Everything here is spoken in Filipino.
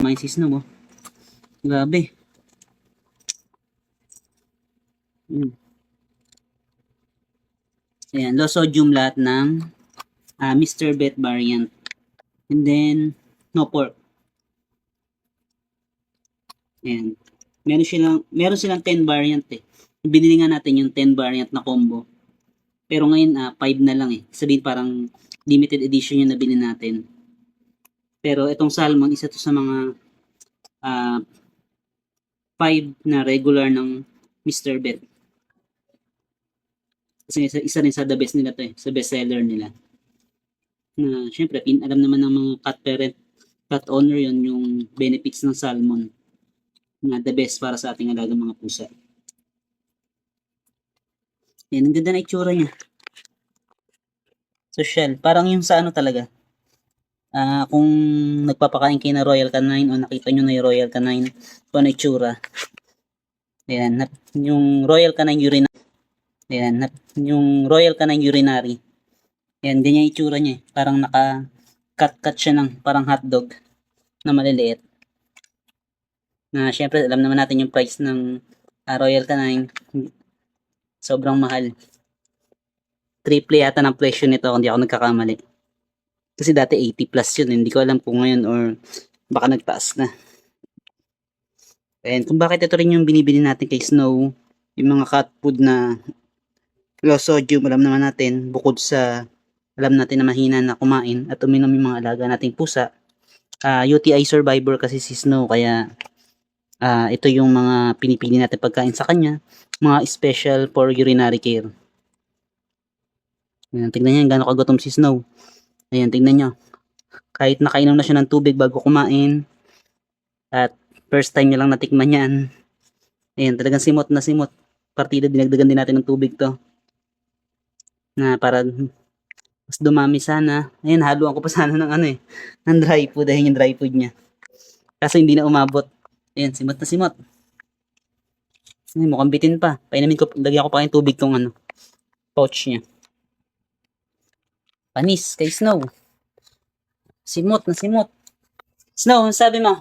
May sis na mo. Grabe. Ayan, low sodium lahat ng Mr. Bet variant. And then, no pork. Ayan. Meron silang 10 variant eh. Binili nga natin yung 10 variant na combo. Pero ngayon, 5 na lang eh. Sabihin parang limited edition yung nabili natin. Pero itong salmon, isa to sa mga 5 na regular ng Mr. Bet. Kasi isa rin sa the best nila to eh. Sa best seller nila. Na syempre, alam naman ng mga cat parent, cat owner yon yung benefits ng salmon na the best para sa ating alagang mga pusa. Yan, ang ganda na itsura niya. Social. Parang yung sa ano talaga. Kung nagpapakain kayo na Royal Canine o nakita nyo na yung Royal Canine, kung ano itsura. Ayan, yung Royal Canine urinary. Ayan, yung Royal Canine urinary. Ayan, ganyan yung itsura niya. Parang naka-cut siya ng parang hotdog na maliliit. Na syempre, alam naman natin yung price ng Royal Canine. Sobrang mahal. Triple yata ng presyo nito kung di ako nagkakamali. Kasi dati 80 plus yun. Hindi ko alam kung ngayon or baka nagtaas na. And kung bakit ito rin yung binibili natin kay Snow, yung mga cat food na low sodium, alam naman natin, bukod sa alam natin na mahina na kumain at uminom yung mga alaga nating pusa, UTI survivor kasi si Snow, kaya ito yung mga pinipili natin pagkain sa kanya, mga special for urinary care. Ayan, tignan nyo gano'n kagutom si Snow. Ayan, tignan nyo. Kahit nakainom na siya ng tubig bago kumain, at first time niya lang natikman yan. Ayan, talagang simot na simot. Partida, dinagdagan din natin ng tubig to. Na para mas dumami sana. Ayan, haluan ko pa sana ng ano eh, ng dry food, dahil yung dry food niya. Kaso hindi na umabot. Ayan, simot na simot. Ayan, mukhang bitin pa. Painamin ko, lagyan ko pa yung tubig tong ano, pouch niya. Panis kay Snow. Simot na simot. Snow, sabi mo?